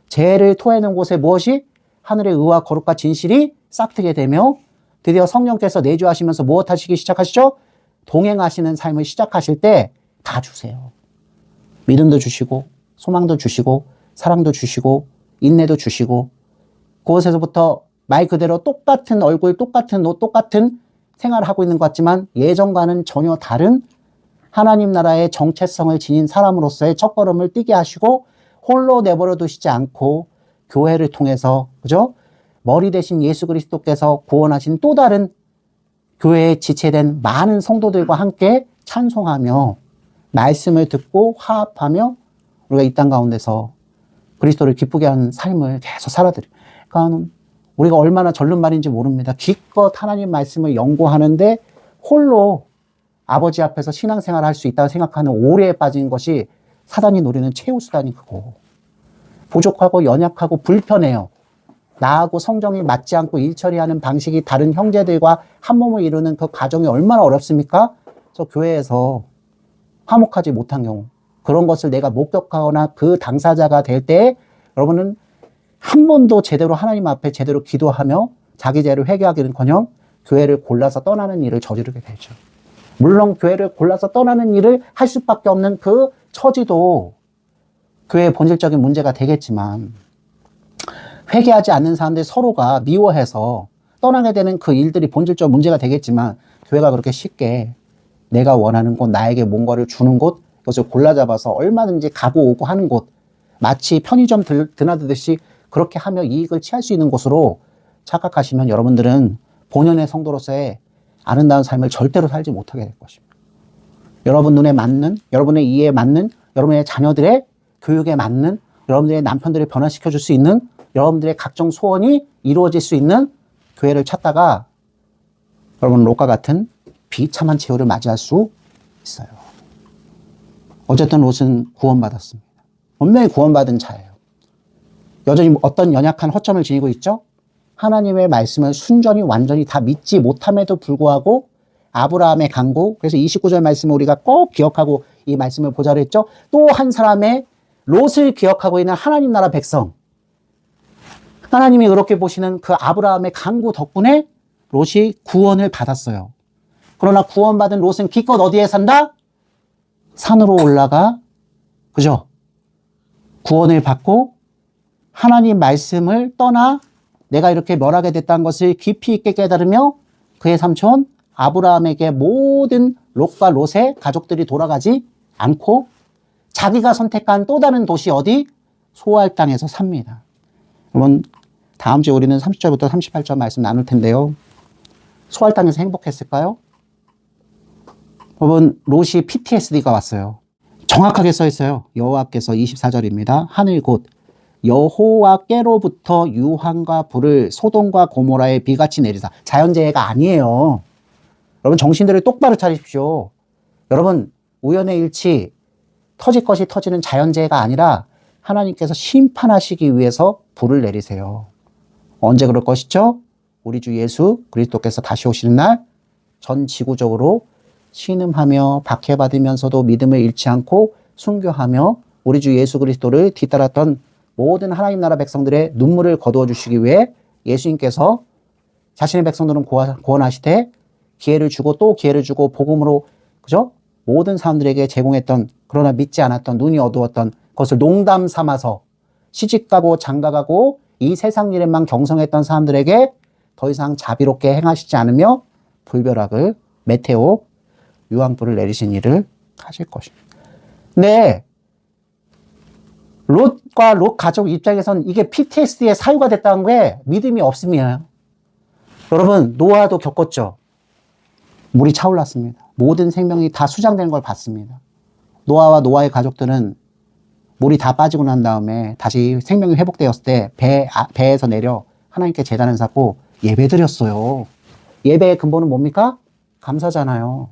죄를 토해놓은 곳에 무엇이? 하늘의 의와 거룩과 진실이 싹트게 되며 드디어 성령께서 내주하시면서 무엇 하시기 시작하시죠? 동행하시는 삶을 시작하실 때 다 주세요. 믿음도 주시고 소망도 주시고 사랑도 주시고 인내도 주시고, 그곳에서부터 말 그대로 똑같은 얼굴, 똑같은 옷, 똑같은 생활을 하고 있는 것 같지만 예전과는 전혀 다른 하나님 나라의 정체성을 지닌 사람으로서의 첫걸음을 뛰게 하시고, 홀로 내버려 두시지 않고 교회를 통해서, 그죠? 머리 대신 예수 그리스도께서 구원하신 또 다른 교회에 지체된 많은 성도들과 함께 찬송하며 말씀을 듣고 화합하며 우리가 이 땅 가운데서 그리스도를 기쁘게 하는 삶을 계속 살아드려요. 그러니까 우리가 얼마나 절른 말인지 모릅니다. 기껏 하나님 말씀을 연구하는데 홀로 아버지 앞에서 신앙생활을 할 수 있다고 생각하는 오해에 빠진 것이 사단이 노리는 최후 수단이 그거. 부족하고 연약하고 불편해요. 나하고 성정이 맞지 않고 일처리하는 방식이 다른 형제들과 한 몸을 이루는 그 과정이 얼마나 어렵습니까? 저 교회에서 화목하지 못한 경우, 그런 것을 내가 목격하거나 그 당사자가 될 때 여러분은 한 번도 제대로 하나님 앞에 제대로 기도하며 자기 죄를 회개하기는커녕 교회를 골라서 떠나는 일을 저지르게 되죠. 물론 교회를 골라서 떠나는 일을 할 수밖에 없는 그 처지도 교회의 본질적인 문제가 되겠지만, 회개하지 않는 사람들 서로가 미워해서 떠나게 되는 그 일들이 본질적 문제가 되겠지만, 교회가 그렇게 쉽게 내가 원하는 곳, 나에게 뭔가를 주는 곳, 그것을 골라잡아서 얼마든지 가고 오고 하는 곳, 마치 편의점 드나들듯이 그렇게 하며 이익을 취할 수 있는 곳으로 착각하시면 여러분들은 본연의 성도로서의 아름다운 삶을 절대로 살지 못하게 될 것입니다. 여러분 눈에 맞는, 여러분의 이해에 맞는, 여러분의 자녀들의 교육에 맞는, 여러분들의 남편들을 변화시켜 줄 수 있는, 여러분들의 각종 소원이 이루어질 수 있는 교회를 찾다가 여러분 롯과 같은 비참한 최후를 맞이할 수 있어요. 어쨌든 롯은 구원받았습니다. 분명히 구원받은 자예요. 여전히 어떤 연약한 허점을 지니고 있죠? 하나님의 말씀을 순전히 완전히 다 믿지 못함에도 불구하고 아브라함의 강구, 그래서 29절 말씀을 우리가 꼭 기억하고 이 말씀을 보자로 했죠. 또 한 사람의 롯을 기억하고 있는 하나님 나라 백성, 하나님이 그렇게 보시는 그 아브라함의 강구 덕분에 롯이 구원을 받았어요. 그러나 구원받은 롯은 기껏 어디에 산다? 산으로 올라가, 그죠? 구원을 받고 하나님 말씀을 떠나 내가 이렇게 멸하게 됐다는 것을 깊이 있게 깨달으며 그의 삼촌 아브라함에게 모든 롯과 롯의 가족들이 돌아가지 않고 자기가 선택한 또 다른 도시 어디? 소알 땅에서 삽니다. 여러분, 다음 주에 우리는 30절부터 38절 말씀 나눌 텐데요. 소알 땅에서 행복했을까요? 여러분, 롯이 PTSD가 왔어요. 정확하게 써 있어요. 여호와께서 24절입니다. 하늘 곧 여호와께로부터 유황과 불을 소돔과 고모라에 비같이 내리사. 자연재해가 아니에요. 여러분, 정신들을 똑바로 차리십시오. 여러분, 우연의 일치, 터질 것이 터지는 자연재해가 아니라 하나님께서 심판하시기 위해서 불을 내리세요. 언제 그럴 것이죠? 우리 주 예수 그리스도께서 다시 오시는 날 전 지구적으로 신음하며 박해받으면서도 믿음을 잃지 않고 순교하며 우리 주 예수 그리스도를 뒤따랐던 모든 하나님 나라 백성들의 눈물을 거두어 주시기 위해 예수님께서 자신의 백성들은 구원하시되 기회를 주고 또 기회를 주고 복음으로, 그죠? 모든 사람들에게 제공했던, 그러나 믿지 않았던, 눈이 어두웠던 것을 농담 삼아서 시집가고 장가가고 이 세상 일에만 경성했던 사람들에게 더 이상 자비롭게 행하시지 않으며 불벼락을, 메테오, 유황불을 내리신 일을 하실 것입니다. 근데 롯과 롯 가족 입장에선 이게 PTSD의 사유가 됐다는 게 믿음이 없음이에요. 여러분, 노아도 겪었죠. 물이 차올랐습니다. 모든 생명이 다 수장되는 걸 봤습니다. 노아와 노아의 가족들은 물이 다 빠지고 난 다음에 다시 생명이 회복되었을 때 배에서 내려 하나님께 제단을 쌓고 예배드렸어요. 예배의 근본은 뭡니까? 감사잖아요.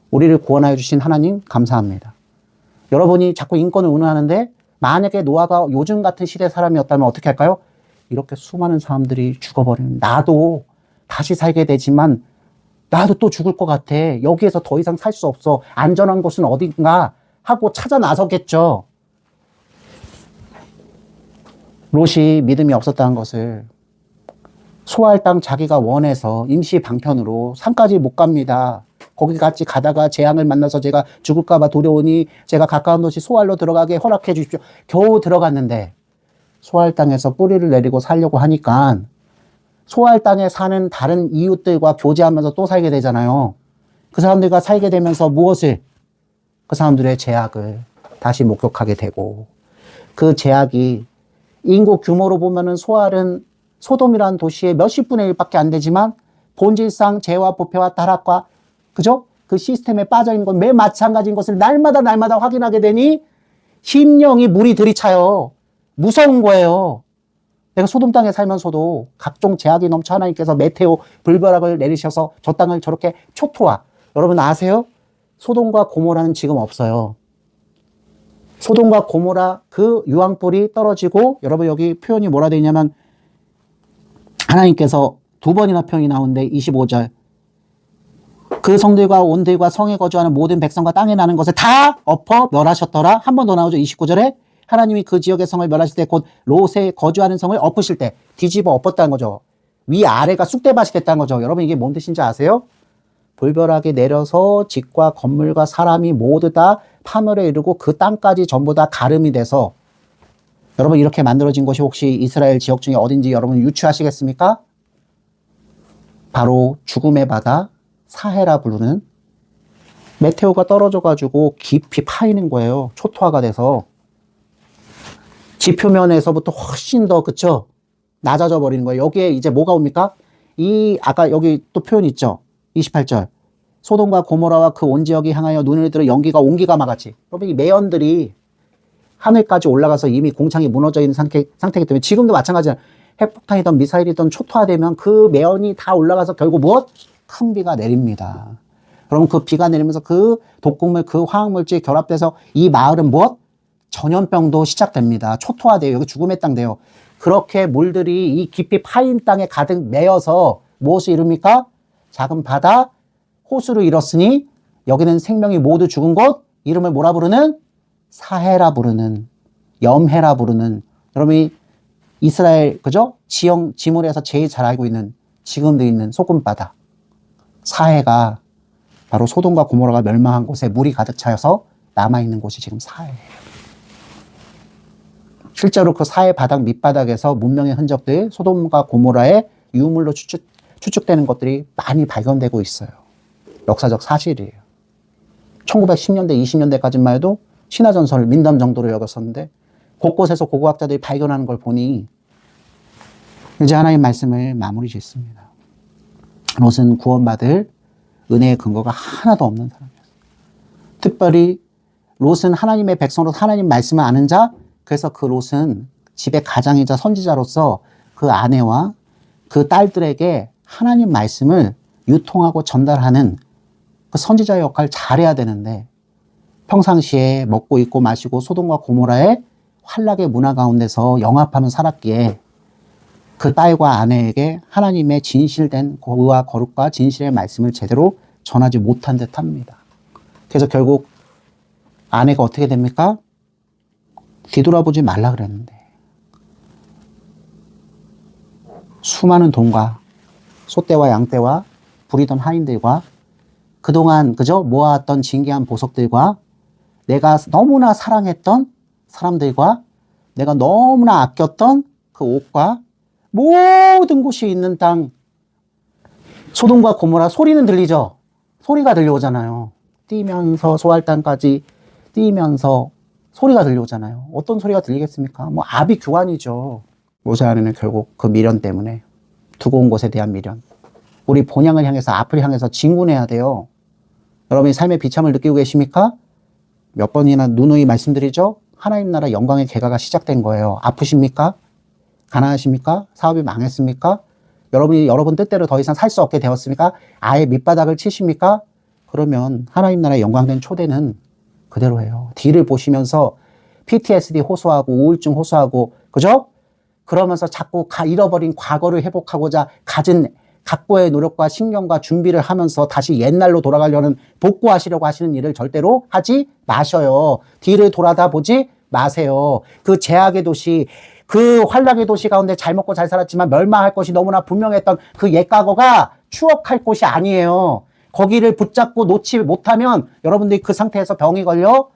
우리를 구원하여 주신 하나님 감사합니다. 여러분이 자꾸 인권을 운운하는데 만약에 노아가 요즘 같은 시대 사람이었다면 어떻게 할까요? 이렇게 수많은 사람들이 죽어버리는, 나도 다시 살게 되지만 나도 또 죽을 것 같아. 여기에서 더 이상 살 수 없어. 안전한 곳은 어딘가 하고 찾아 나서겠죠. 롯이 믿음이 없었다는 것을 소알 땅 자기가 원해서 임시 방편으로 산까지 못 갑니다. 거기까지 가다가 재앙을 만나서 제가 죽을까봐 두려우니 제가 가까운 도시 소알로 들어가게 허락해 주십시오. 겨우 들어갔는데 소알 땅에서 뿌리를 내리고 살려고 하니까 소알 땅에 사는 다른 이웃들과 교제하면서 또 살게 되잖아요. 그 사람들과 살게 되면서 무엇을? 그 사람들의 제약을 다시 목격하게 되고, 그 제약이 인구 규모로 보면은 소알은 소돔이라는 도시의 몇십 분의 1밖에 안 되지만 본질상 죄와 부패와 타락과, 그죠? 그 시스템에 빠져있는 건 매일 마찬가지인 것을 날마다 확인하게 되니 심령이 물이 들이차요. 무서운 거예요. 내가 소돔 땅에 살면서도 각종 제약이 넘쳐 하나님께서 메테오 불벼락을 내리셔서 저 땅을 저렇게 초토화. 여러분 아세요? 소돔과 고모라는 지금 없어요. 소돔과 고모라 그 유황불이 떨어지고, 여러분 여기 표현이 뭐라 되어 있냐면 하나님께서 두 번이나 표현이 나오는데 25절 그 성들과 온들과 성에 거주하는 모든 백성과 땅에 나는 것을 다 엎어 멸하셨더라. 한 번 더 나오죠. 29절에 하나님이 그 지역의 성을 멸하실 때 곧 롯에 거주하는 성을 엎으실 때, 뒤집어 엎었다는 거죠. 위아래가 쑥대밭이 됐다는 거죠. 여러분 이게 뭔 뜻인지 아세요? 불벼락이 내려서 집과 건물과 사람이 모두 다 파멸에 이르고 그 땅까지 전부 다 가름이 돼서, 여러분 이렇게 만들어진 것이 혹시 이스라엘 지역 중에 어딘지 여러분 유추하시겠습니까? 바로 죽음의 바다 사해라 부르는, 메테오가 떨어져가지고 깊이 파이는 거예요. 초토화가 돼서 지표면에서부터 훨씬 더, 그쵸? 낮아져 버리는 거예요. 여기에 이제 뭐가 옵니까? 아까 여기 또 표현 있죠? 28절. 소돔과 고모라와 그 온 지역이 향하여 눈을 들어 연기가 온기가 막았지. 여러분 이 매연들이 하늘까지 올라가서 이미 공창이 무너져 있는 상태이기 때문에 지금도 마찬가지야. 핵폭탄이든 미사일이든 초토화되면 그 매연이 다 올라가서 결국 무엇? 큰 비가 내립니다. 그럼 그 비가 내리면서 그 독극물, 그 화학물질이 결합돼서 이 마을은 무엇? 전염병도 시작됩니다. 초토화돼요. 여기 죽음의 땅 돼요. 그렇게 물들이 이 깊이 파인 땅에 가득 메어서 무엇을 이룹니까? 작은 바다, 호수를 이뤘으니 여기는 생명이 모두 죽은 곳, 이름을 뭐라 부르는? 사해라 부르는, 염해라 부르는, 여러분이 이스라엘, 그죠? 지물에서 제일 잘 알고 있는, 지금도 있는 소금바다. 사해가 바로 소돔과 고모라가 멸망한 곳에 물이 가득 차여서 남아있는 곳이 지금 사해예요. 실제로 그 사해 바닥 밑바닥에서 문명의 흔적들, 소돔과 고모라의 유물로 추측되는 것들이 많이 발견되고 있어요. 역사적 사실이에요. 1910년대, 20년대까지만 해도 신화전설 민담 정도로 여겼었는데 곳곳에서 고고학자들이 발견하는 걸 보니 이제 하나님 말씀을 마무리 짓습니다. 롯은 구원받을 은혜의 근거가 하나도 없는 사람이었어요. 특별히 롯은 하나님의 백성으로 하나님 말씀을 아는 자, 그래서 그 롯은 집의 가장이자 선지자로서 그 아내와 그 딸들에게 하나님 말씀을 유통하고 전달하는 그 선지자의 역할을 잘해야 되는데 평상시에 먹고 입고 마시고 소돔과 고모라의 환락의 문화 가운데서 영합하며 살았기에 그 딸과 아내에게 하나님의 진실된 의와 거룩과 진실의 말씀을 제대로 전하지 못한 듯 합니다. 그래서 결국 아내가 어떻게 됩니까? 뒤돌아보지 말라 그랬는데 수많은 돈과 소떼와 양떼와 부리던 하인들과 그동안 그저 모아왔던 진귀한 보석들과 내가 너무나 사랑했던 사람들과 내가 너무나 아꼈던 그 옷과 모든 곳이 있는 땅, 소돔과 고모라 소리는 들리죠? 소리가 들려오잖아요. 뛰면서 소할 땅까지 뛰면서 소리가 들려오잖아요. 어떤 소리가 들리겠습니까? 뭐 아비 규환이죠. 모세 아내는 결국 그 미련 때문에 두고 온 곳에 대한 미련. 우리 본향을 향해서 앞을 향해서 진군해야 돼요. 여러분이 삶의 비참을 느끼고 계십니까? 몇 번이나 누누이 말씀드리죠? 하나님 나라 영광의 계가가 시작된 거예요. 아프십니까? 가난하십니까? 사업이 망했습니까? 여러분이 여러분 뜻대로 더 이상 살 수 없게 되었습니까? 아예 밑바닥을 치십니까? 그러면 하나님 나라의 영광된 초대는 그대로예요. 뒤를 보시면서 PTSD 호소하고 우울증 호소하고 그죠? 그러면서 자꾸 잃어버린 과거를 회복하고자 갖은 각고의 노력과 신경과 준비를 하면서 다시 옛날로 돌아가려는 복구하시려고 하시는 일을 절대로 하지 마셔요. 뒤를 돌아다 보지 마세요. 그 제약의 도시, 그 환락의 도시 가운데 잘 먹고 잘 살았지만 멸망할 것이 너무나 분명했던 그 옛 과거가 추억할 곳이 아니에요. 거기를 붙잡고 놓지 못하면 여러분들이 그 상태에서 병이 걸려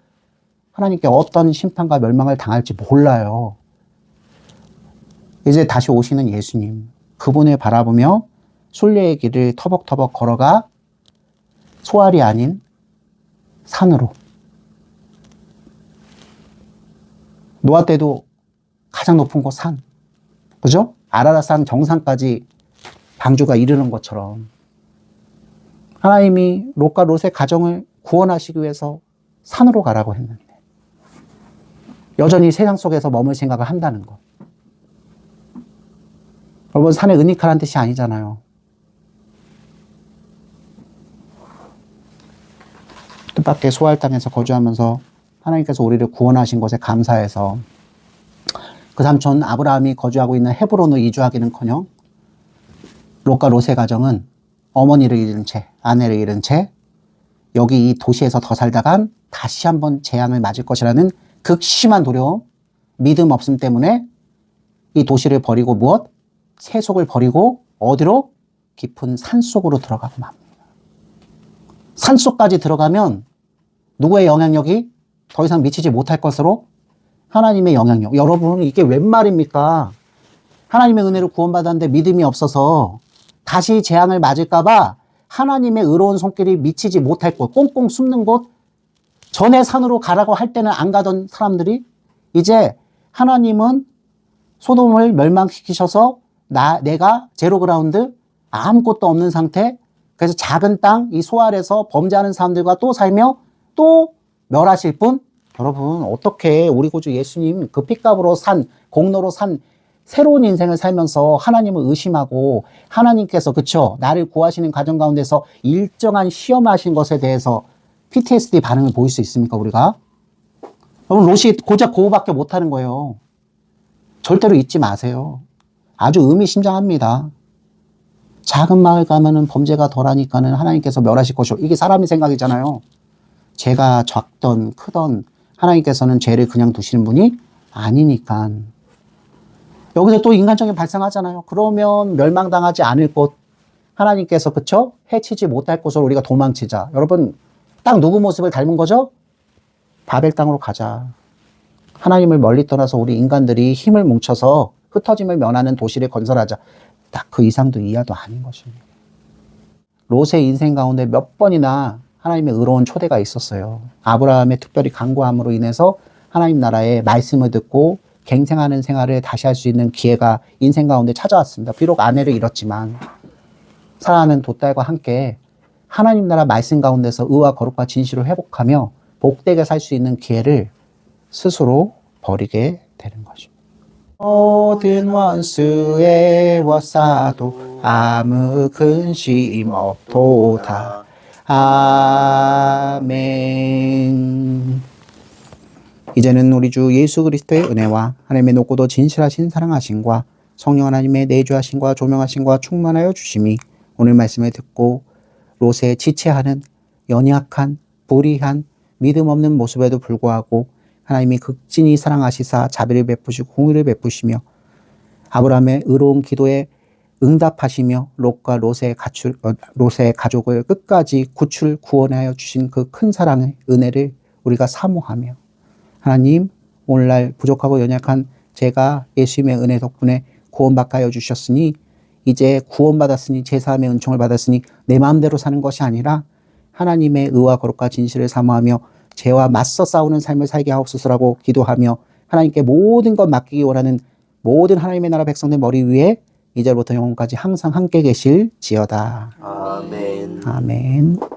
하나님께 어떤 심판과 멸망을 당할지 몰라요. 이제 다시 오시는 예수님, 그분을 바라보며 순례의 길을 터벅터벅 걸어가 소알이 아닌 산으로. 노아 때도 가장 높은 곳 산, 그죠? 아라랏산 정상까지 방주가 이르는 것처럼 하나님이 롯과 롯의 가정을 구원하시기 위해서 산으로 가라고 했는데 여전히 세상 속에서 머물 생각을 한다는 것. 여러분, 산에 은닉하라는 뜻이 아니잖아요. 뜻밖의 소알 땅에서 거주하면서 하나님께서 우리를 구원하신 것에 감사해서 그 삼촌 아브라함이 거주하고 있는 헤브론으로 이주하기는커녕 롯과 롯의 가정은 어머니를 잃은 채, 아내를 잃은 채 여기 이 도시에서 더 살다간 다시 한번 재앙을 맞을 것이라는 극심한 두려움, 믿음 없음 때문에 이 도시를 버리고 무엇? 세속을 버리고 어디로? 깊은 산속으로 들어가고 맙니다. 산속까지 들어가면 누구의 영향력이 더 이상 미치지 못할 것으로? 하나님의 영향력. 여러분, 이게 웬 말입니까? 하나님의 은혜로 구원받았는데 믿음이 없어서 다시 재앙을 맞을까봐 하나님의 의로운 손길이 미치지 못할 곳, 꽁꽁 숨는 곳, 전에 산으로 가라고 할 때는 안 가던 사람들이 이제 하나님은 소돔을 멸망시키셔서 내가 제로그라운드, 아무것도 없는 상태, 그래서 작은 땅, 이 소알에서 범죄하는 사람들과 또 살며 또 멸하실 분? 여러분, 어떻게 우리 구주 예수님 그 핏값으로 산, 공로로 산 새로운 인생을 살면서 하나님을 의심하고 하나님께서, 그쵸, 나를 구하시는 과정 가운데서 일정한 시험하신 것에 대해서 PTSD 반응을 보일 수 있습니까, 우리가? 여러분 롯이 고작 그거밖에 못하는 거예요. 절대로 잊지 마세요. 아주 의미심장합니다. 작은 마을 가면은 범죄가 덜하니까는 하나님께서 멸하실 것이고, 이게 사람의 생각이잖아요. 죄가 작던 크던 하나님께서는 죄를 그냥 두시는 분이 아니니까. 여기서 또 인간적인 발생하잖아요. 그러면 멸망당하지 않을 곳, 하나님께서 그쵸? 해치지 못할 곳으로 우리가 도망치자. 여러분 딱 누구 모습을 닮은 거죠? 바벨 땅으로 가자. 하나님을 멀리 떠나서 우리 인간들이 힘을 뭉쳐서 흩어짐을 면하는 도시를 건설하자. 딱 그 이상도 이하도 아닌 것입니다. 롯의 인생 가운데 몇 번이나 하나님의 의로운 초대가 있었어요. 아브라함의 특별히 간구함으로 인해서 하나님 나라의 말씀을 듣고 갱생하는 생활을 다시 할 수 있는 기회가 인생 가운데 찾아왔습니다. 비록 아내를 잃었지만 사랑하는 돛달과 함께 하나님 나라 말씀 가운데서 의와 거룩과 진실을 회복하며 복되게 살 수 있는 기회를 스스로 버리게 되는 것입니다. 모든 원수의 워싸도 아무 근심 없도다. 아멘. 이제는 우리 주 예수 그리스도의 은혜와 하나님의 높고도 진실하신 사랑하심과 성령 하나님의 내주하심과 조명하심과 충만하여 주심이 오늘 말씀을 듣고 롯의 지체하는 연약한 불의한 믿음 없는 모습에도 불구하고 하나님이 극진히 사랑하시사 자비를 베푸시고 공의를 베푸시며 아브라함의 의로운 기도에 응답하시며 롯과 롯의 가족을 끝까지 구원하여 주신 그 큰 사랑의 은혜를 우리가 사모하며 하나님 오늘날 부족하고 연약한 제가 예수님의 은혜 덕분에 구원받게 하여 주셨으니 이제 구원받았으니 제사함의 은총을 받았으니 내 마음대로 사는 것이 아니라 하나님의 의와 거룩과 진실을 사모하며 죄와 맞서 싸우는 삶을 살게 하옵소서라고 기도하며 하나님께 모든 것 맡기기 원하는 모든 하나님의 나라 백성들 머리 위에 이제부터 영원까지 항상 함께 계실지어다. 아멘. 아멘.